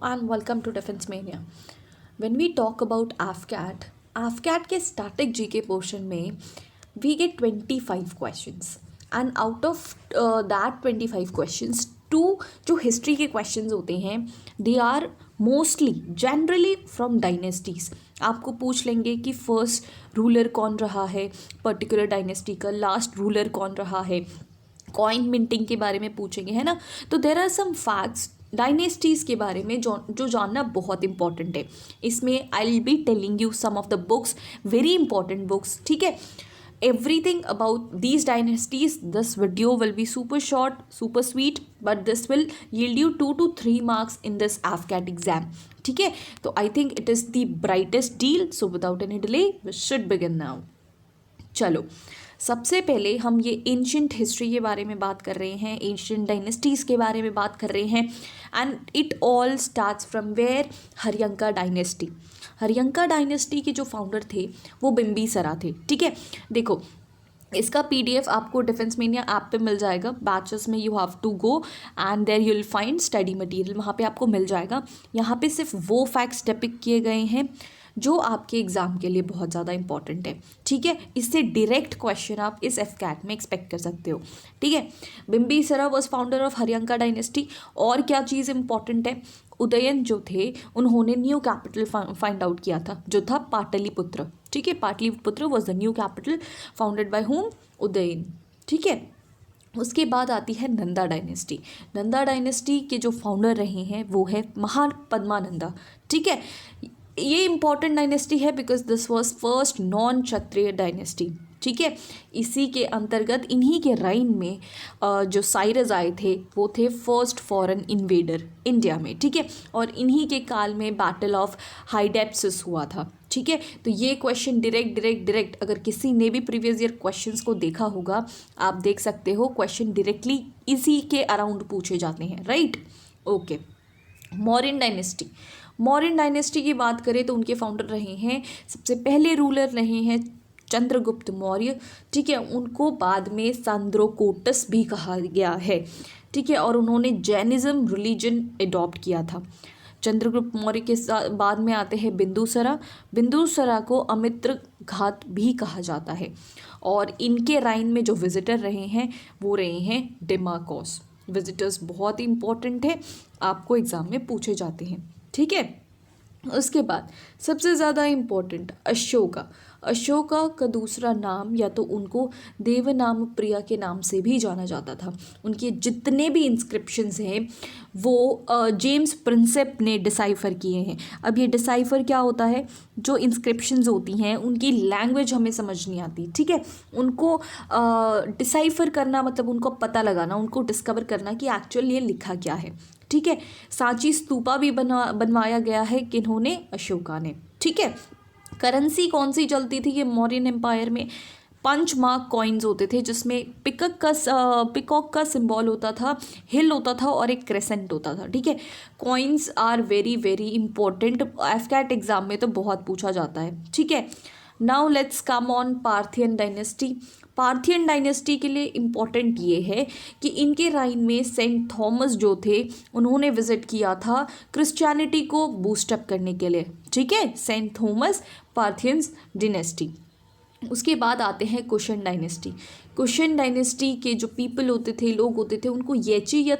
and welcome to Defense Mania. When we talk about AFCAT के static GK portion में we get 25 questions and out of that 25 questions, 2 जो history के questions होते हैं they are mostly generally from dynasties. आपको पूछ लेंगे कि फर्स्ट रूलर कौन रहा है पर्टिकुलर डायनेस्टी का, लास्ट रूलर कौन रहा है, कॉइन मिंटिंग के बारे में पूछेंगे, है ना. तो there are some facts dynasties के बारे में जो जानना बहुत इंपॉर्टेंट है. इसमें I will be telling you some of the books, very important books, ठीक है. Everything about these dynasties. This video will be super short, super sweet, but this will yield you 2 to 3 marks in this AFCAT exam. ठीक है, तो I think it is the brightest deal. So without any delay, we should begin now. चलो, सबसे पहले हम ये ancient history के बारे में बात कर रहे हैं, एंशियंट डायनेस्टीज़ के बारे में बात कर रहे हैं. And it all starts from where? Haryanka dynasty. Haryanka dynasty के जो फाउंडर थे वो बिम्बिसारा थे. ठीक है, देखो इसका PDF आपको डिफेंस मेनिया ऐप पे मिल जाएगा. बैचेस में you have to go and there you will find study material, वहाँ पे आपको मिल जाएगा. यहाँ पे सिर्फ वो फैक्ट्स डिपिक्ट किए गए हैं जो आपके एग्ज़ाम के लिए बहुत ज़्यादा इंपॉर्टेंट है. ठीक है, इससे डायरेक्ट क्वेश्चन आप इस AFCAT में एक्सपेक्ट कर सकते हो. ठीक है, Bimbisara was founder of Haryanka dynasty. और क्या चीज़ इंपॉर्टेंट है, उदयन जो थे उन्होंने न्यू कैपिटल फाइंड आउट किया था जो था पाटलिपुत्र. ठीक है, Pataliputra was the new capital founded by home? Udayan. ठीक है, उसके बाद आती है नंदा डायनेस्टी. नंदा डायनेस्टी के जो फाउंडर रहे हैं वो है महापद्मानंदा. ठीक है, ये इंपॉर्टेंट डायनेस्टी है because this was first non Kshatriya dynasty. ठीक है, इसी के अंतर्गत इन्हीं के राइन में जो साइरस आए थे वो थे फर्स्ट फॉरेन इन्वेडर इंडिया में. ठीक है, और इन्हीं के काल में बैटल ऑफ हाइडेप्सिस हुआ था. ठीक है, तो ये क्वेश्चन डायरेक्ट अगर किसी ने भी प्रीवियस ईयर क्वेश्चंस को देखा होगा आप देख सकते हो, क्वेश्चन डायरेक्टली इसी के अराउंड पूछे जाते हैं. Right, okay. Mauryan dynasty. Mauryan dynasty की बात करें तो उनके फाउंडर रहे हैं, सबसे पहले रूलर रहे हैं चंद्रगुप्त मौर्य. ठीक है, उनको बाद में सांद्रोकोटस भी कहा गया है. ठीक है, और उन्होंने जैनिज़्म रिलीजन एडॉप्ट किया था. चंद्रगुप्त मौर्य के बाद में आते हैं बिंदुसारा. बिंदुसारा को अमित्र घात भी कहा जाता है. और इनके राइन में जो विजिटर रहे हैं वो रहे हैं डिमाकोस. विजिटर्स बहुत ही इंपॉर्टेंट है, आपको एग्ज़ाम में पूछे जाते हैं. ठीक है, उसके बाद सबसे ज़्यादा इम्पोर्टेंट अशोका. अशोका का दूसरा नाम या तो उनको देवनाम प्रिया के नाम से भी जाना जाता था. उनके जितने भी इंस्क्रिप्शंस हैं वो जेम्स प्रिंसेप ने डिसाइफर किए हैं. अब ये डिसाइफर क्या होता है, जो इंस्क्रिप्शंस होती हैं उनकी लैंग्वेज हमें समझ नहीं आती. ठीक है, उनको डिसाइफर करना मतलब उनको पता लगाना, उनको डिस्कवर करना कि एक्चुअली ये लिखा क्या है. ठीक है, सांची स्तूपा भी बनवाया गया है किन्होंने? अशोका ने. ठीक है, करेंसी कौन सी चलती थी ये मौर्यन एम्पायर में? 5 मार्क कॉइन्स होते थे जिसमें पिकॉक का सिंबल होता था, हिल होता था और एक क्रेसेंट होता था. ठीक है, coins are very very important, AFCAT exam में तो बहुत पूछा जाता है. ठीक है, now let's come on Parthian dynasty. Parthian dynasty के लिए इम्पॉर्टेंट ये है कि इनके राइन में सेंट थॉमस जो थे उन्होंने विजिट किया था क्रिश्चियनिटी को बूस्टअप करने के लिए. ठीक है, सेंट थॉमस, पार्थियंस डायनेस्टी. उसके बाद आते हैं कुशन डायनेस्टी. कुशन डायनेस्टी के जो पीपल होते थे, लोग होते थे, उनको येची या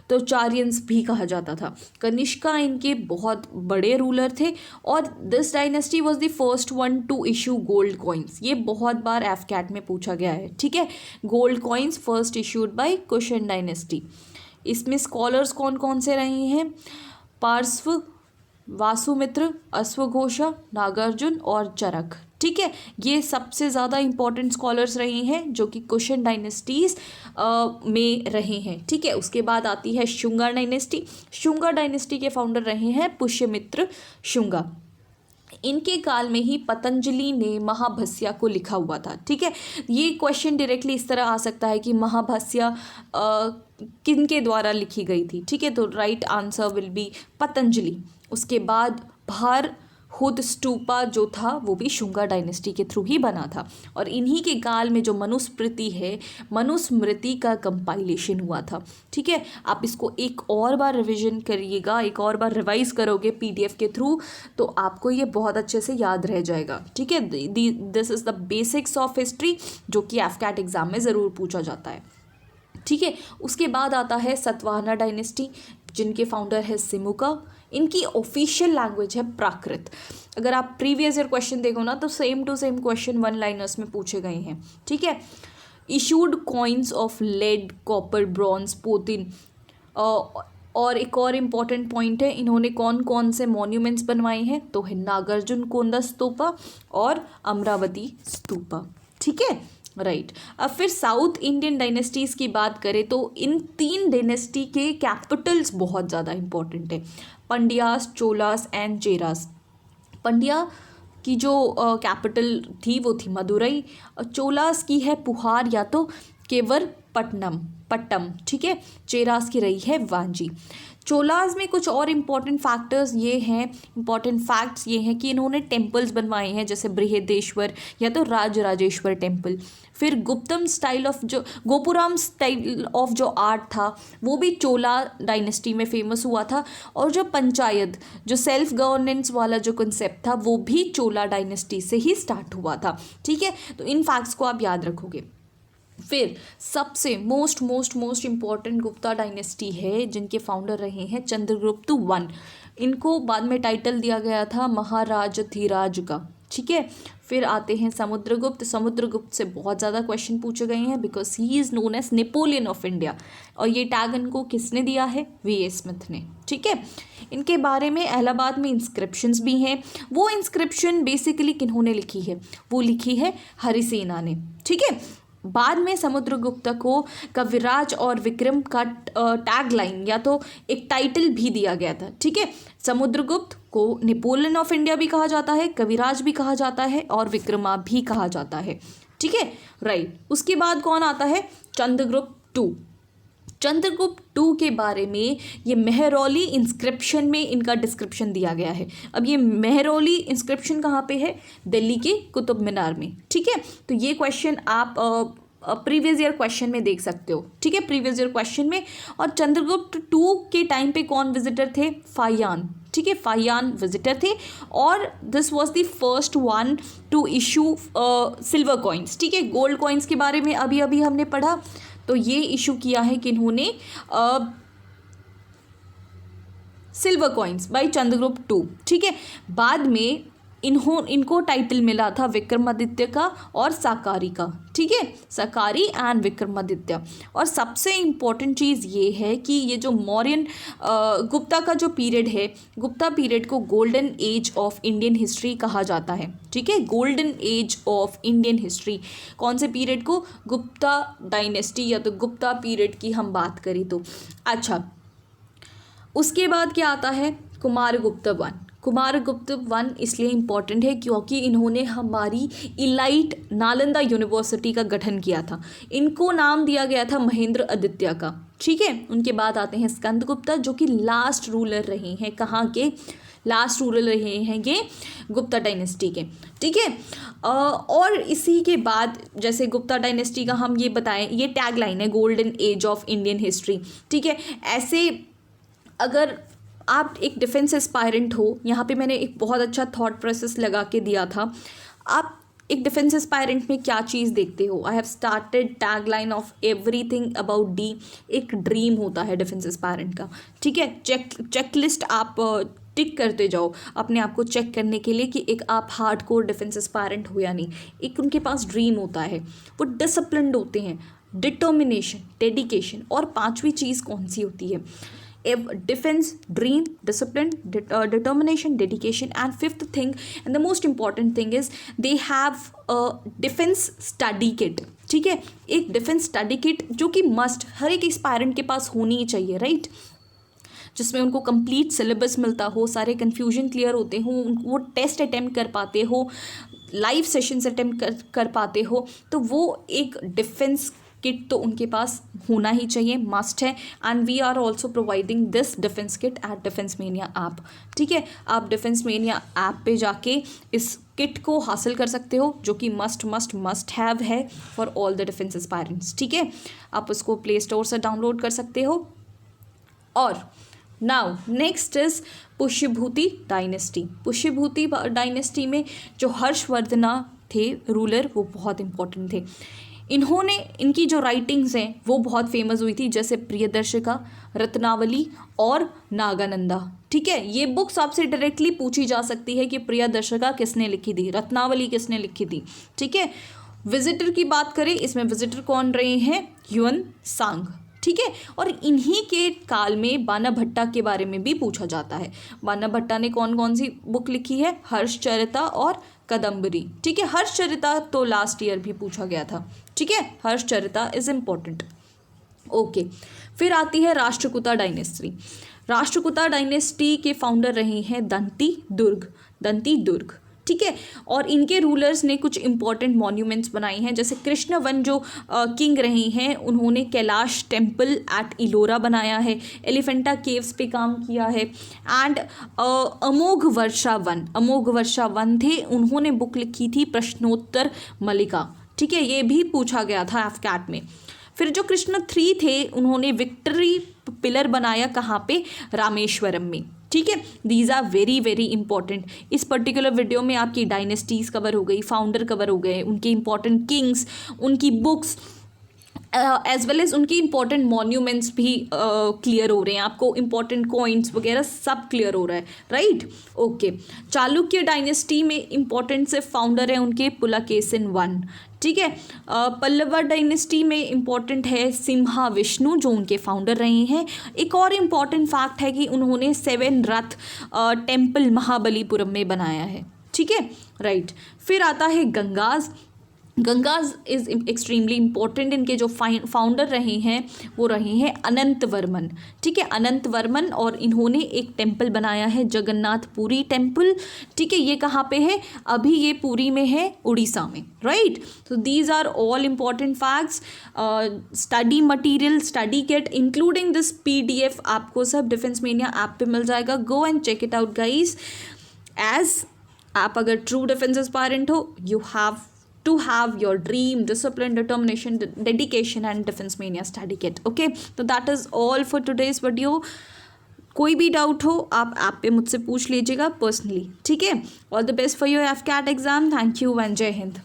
तोचारियंस भी कहा जाता था. कनिष्का इनके बहुत बड़े रूलर थे और this dynasty was the first one two issue gold coins. ये बहुत बार AFCAT में पूछा गया है. ठीक है, gold coins first issued by cushion dynasty. इसमें स्कॉलर्स कौन कौन से रहे हैं? पार्श्व, वासुमित्र, अश्वघोषा, नागार्जुन और चरक. ठीक है, ये सबसे ज़्यादा इंपॉर्टेंट स्कॉलर्स रहे हैं जो कि कुशन डायनेस्टीज़ में रहे हैं. ठीक है, उसके बाद आती है शुंगा डायनेस्टी. शुंगा डायनेस्टी के फाउंडर रहे हैं पुष्यमित्र शुंगा. इनके काल में ही पतंजलि ने महाभस्या को लिखा हुआ था. ठीक है, ये क्वेश्चन डायरेक्टली इस तरह आ सकता है कि महाभस्या किन के द्वारा लिखी गई थी. ठीक है, तो right answer will be Patanjali. उसके बाद भार हुद स्तूपा जो था वो भी शुंगा डायनेस्टी के थ्रू ही बना था। और इन्हीं के काल में जो मनुस्मृति है, मनुस्मृति का कंपाइलेशन हुआ था। ठीक है, आप इसको एक और बार रिवीजन करिएगा, एक और बार रिवाइज करोगे पीडीएफ के थ्रू, तो आपको ये बहुत अच्छे से याद रह जाएगा। ठीक है, this is the basics of history, जो कि एफकैट एग्जाम में ज़रूर पूछा जाता है। ठीक है, उसके बाद आता है सतवाहना डायनेस्टी, जिनके फाउंडर है सिमुका। इनकी ऑफिशियल लैंग्वेज है प्राकृत। अगर आप प्रीवियस ईयर क्वेश्चन देखो ना, तो same to same question one liners में पूछे गए हैं। ठीक है, issued coins of lead, copper, bronze, potin. और एक और इम्पॉर्टेंट पॉइंट है, इन्होंने कौन कौन से मॉन्यूमेंट्स बनवाए हैं, तो है नागार्जुन कोंडा स्तूपा और अमरावती स्तूपा। ठीक है, राइट। अब फिर साउथ इंडियन डायनेस्टीज़ की बात करें तो इन 3 डायनेस्टी के कैपिटल्स बहुत ज़्यादा इंपॉर्टेंट है, पंड्यास, चोलास एंड चेरास। पंड्या की जो कैपिटल थी वो थी मदुरई, और चोलास की है पुहार या तो केवर पट्टम। ठीक है, चेरास की रही है वांजी। चोलास में कुछ और इम्पॉर्टेंट फैक्ट्स ये हैं कि इन्होंने टेम्पल्स बनवाए हैं, जैसे बृहदेश्वर या तो राजराजेश्वर टेम्पल। फिर गुप्तम स्टाइल ऑफ जो गोपुराम स्टाइल ऑफ जो आर्ट था वो भी चोला डायनेस्टी में फेमस हुआ था। और जो पंचायत, जो सेल्फ गवर्नेंस वाला जो कंसेप्ट था, वो भी चोला डायनेस्टी से ही स्टार्ट हुआ था। ठीक है, तो इन फैक्ट्स को आप याद रखोगे। फिर सबसे मोस्ट इम्पॉर्टेंट गुप्ता डायनेस्टी है, जिनके फाउंडर रहे हैं चंद्रगुप्त वन। इनको बाद में टाइटल दिया गया था महाराजधिराज का। ठीक है, फिर आते हैं समुद्रगुप्त से बहुत ज़्यादा क्वेश्चन पूछे गए हैं, because he is known as Napoleon of India. और ये टैग इनको किसने दिया है, वी.ए. स्मिथ ने। ठीक है, इनके बारे में इलाहाबाद में इंस्क्रिप्शंस भी हैं। वो इंस्क्रिप्शन बेसिकली किन्होंने लिखी है, वो लिखी है हरिसेना ने। ठीक है, बाद में समुद्रगुप्त को कविराज और विक्रम का टैग लाइन या तो एक टाइटल भी दिया गया था। ठीक है, समुद्रगुप्त को नेपोलियन ऑफ इंडिया भी कहा जाता है, कविराज भी कहा जाता है और विक्रमा भी कहा जाता है। ठीक है, राइट। उसके बाद कौन आता है, चंद्रगुप्त टू के बारे में ये मेहरौली इंस्क्रिप्शन में इनका डिस्क्रिप्शन दिया गया है। अब ये मेहरौली इंस्क्रिप्शन कहाँ पे है, दिल्ली के कुतुब मीनार में। ठीक है, तो ये क्वेश्चन आप प्रीवियस ईयर क्वेश्चन में देख सकते हो। ठीक है, प्रीवियस ईयर क्वेश्चन में। और चंद्रगुप्त टू के टाइम पे कौन विजिटर थे, फाहियान। ठीक है, फाहियान विजिटर थे, और this was the first one two issue silver coins. ठीक है, गोल्ड कॉइन्स के बारे में अभी अभी हमने पढ़ा, तो ये इशू किया है कि इन्होंने silver coins by Chandragupta two. ठीक है, बाद में इनको टाइटल मिला था विक्रमादित्य का और साकारी का। ठीक है, साकारी एंड विक्रमादित्य। और सबसे इम्पॉर्टेंट चीज़ ये है कि ये जो मौर्यन गुप्ता का जो पीरियड है, गुप्ता पीरियड को golden age of Indian history कहा जाता है। ठीक है, golden age of Indian history. कौन से पीरियड को, गुप्ता डायनेस्टी या तो गुप्ता पीरियड की हम बात करें तो। अच्छा, उसके बाद क्या आता है, कुमारगुप्त वन। कुमारगुप्त वन इसलिए इम्पॉर्टेंट है क्योंकि इन्होंने हमारी इलाइट नालंदा यूनिवर्सिटी का गठन किया था। इनको नाम दिया गया था महेंद्र आदित्य का। ठीक है, उनके बाद आते हैं स्कंदगुप्ता, जो कि लास्ट रूलर रहे हैं, कहाँ के, लास्ट रूलर रहे हैं ये गुप्ता डायनेस्टी के। ठीक है, और इसी के बाद जैसे गुप्ता डायनेस्टी का हम ये बताएं, ये टैग लाइन है golden age of Indian history. ठीक है, ऐसे अगर आप एक डिफेंस एस्पायरेंट हो, यहाँ पे मैंने एक बहुत अच्छा थॉट प्रोसेस लगा के दिया था। आप एक डिफेंस एस्पायरेंट में क्या चीज़ देखते हो, I have started tag line of everything about D. एक ड्रीम होता है डिफेंस एस्पायरेंट का। ठीक है, चेकलिस्ट आप टिक करते जाओ अपने आप को चेक करने के लिए कि एक आप हार्डकोर डिफेंस एस्पायरेंट हो या नहीं। एक उनके पास ड्रीम होता है, वो डिसिप्लिन्ड होते हैं, डिटर्मिनेशन, डेडिकेशन। और पांचवी चीज़ कौन सी होती है, defense, dream, discipline, determination, dedication, and fifth thing and the most important thing is they have a defense study kit. ठीक है, एक डिफेंस स्टडी किट जो कि मस्ट हर एक एस्पायरेंट के पास होनी ही चाहिए, राइट, जिसमें उनको कंप्लीट सिलेबस मिलता हो, सारे कन्फ्यूजन क्लियर होते हो, वो टेस्ट अटैम्प्ट कर पाते हो, लाइव सेशंस अटैम्प्ट कर पाते हो। तो वो एक डिफेंस किट तो उनके पास होना ही चाहिए, मस्ट है। And we are also providing this defence kit at Defence Mania app. ठीक है, आप डिफेंस मेनिया ऐप पे जाके इस किट को हासिल कर सकते हो, जो कि मस्ट हैव है for all the defence aspirants. ठीक है, आप उसको प्ले स्टोर से डाउनलोड कर सकते हो। और now next is Pushyabhuti dynasty. Pushyabhuti dynasty में जो हर्षवर्धना थे रूलर, वो बहुत इंपॉर्टेंट थे। इन्होंने, इनकी जो राइटिंग्स हैं वो बहुत फेमस हुई थी, जैसे प्रियदर्शिका, रत्नावली और नागानंदा। ठीक है, ये बुक्स आपसे डायरेक्टली पूछी जा सकती है कि प्रियदर्शिका किसने लिखी थी, रत्नावली किसने लिखी थी। ठीक है, विजिटर की बात करें, इसमें विजिटर कौन रहे हैं, ह्यून सांग। ठीक है, और इन्हीं के काल में बाणभट्टा के बारे में भी पूछा जाता है। बाणभट्टा ने कौन कौन सी बुक लिखी है, हर्षचरिता और कदम्बरी। ठीक है, हर्षचरिता तो लास्ट ईयर भी पूछा गया था। ठीक है, हर्षचरिता इज इम्पोर्टेंट। ओके, फिर आती है राष्ट्रकूटा डायनेस्टी। राष्ट्रकूटा डायनेस्टी के फाउंडर रहे हैं दंती दुर्ग। ठीक है, और इनके रूलर्स ने कुछ इंपॉर्टेंट मॉन्यूमेंट्स बनाई हैं, जैसे कृष्णवन जो किंग रहे हैं, उन्होंने कैलाश टेम्पल एट इलोरा बनाया है, एलिफेंटा केव्स पे काम किया है। एंड अमोघ वर्षा वन थे, उन्होंने बुक लिखी थी प्रश्नोत्तर मलिका। ठीक है, ये भी पूछा गया था एफकैट में। फिर जो कृष्ण 3 थे, उन्होंने विक्ट्री पिलर बनाया, कहाँ पे, रामेश्वरम में। ठीक है, these are very very important. इस पर्टिकुलर वीडियो में आपकी डायनेस्टीज कवर हो गई, फाउंडर कवर हो गए, उनके इंपॉर्टेंट किंग्स, उनकी बुक्स एज वेल एज उनकी इंपॉर्टेंट मॉन्यूमेंट्स भी क्लियर हो रहे हैं, आपको इंपॉर्टेंट कॉइन्स वगैरह सब क्लियर हो रहा है, राइट। ओके, चालुक्य डायनेस्टी में इंपॉर्टेंट से फाउंडर है उनके पुलकेशिन I। ठीक है, पल्लवा डायनेस्टी में इंपॉर्टेंट है सिम्हा विष्णु, जो उनके फाउंडर रहे हैं। एक और इम्पॉर्टेंट फैक्ट है कि उन्होंने 7 रथ टेम्पल महाबलीपुरम में बनाया है। ठीक है, राइट। फिर आता है गंगाज इज एक्सट्रीमली इम्पोर्टेंट। इनके जो फाउंडर रहे हैं वो रहे हैं अनंत वर्मन। ठीक है, अनंत वर्मन, और इन्होंने एक टेम्पल बनाया है जगन्नाथपुरी टेम्पल। ठीक है, ये कहाँ पे है, अभी ये पुरी में है, उड़ीसा में, राइट। तो these are all important facts. Study material, study kit including this PDF आपको सब डिफेंस मेनिया ऐप पे मिल जाएगा। Go and check it out guys. As आप अगर ट्रू डिफेंस एस्पायरेंट हो, you have to have your dream, discipline, determination, dedication and defense mania study kit. Okay, so that is all for today's video. कोई भी doubt हो आप app पे मुझसे पूछ लीजिएगा पर्सनली। ठीक है, all the best for your AFCAT exam. Thank you and जय हिंद।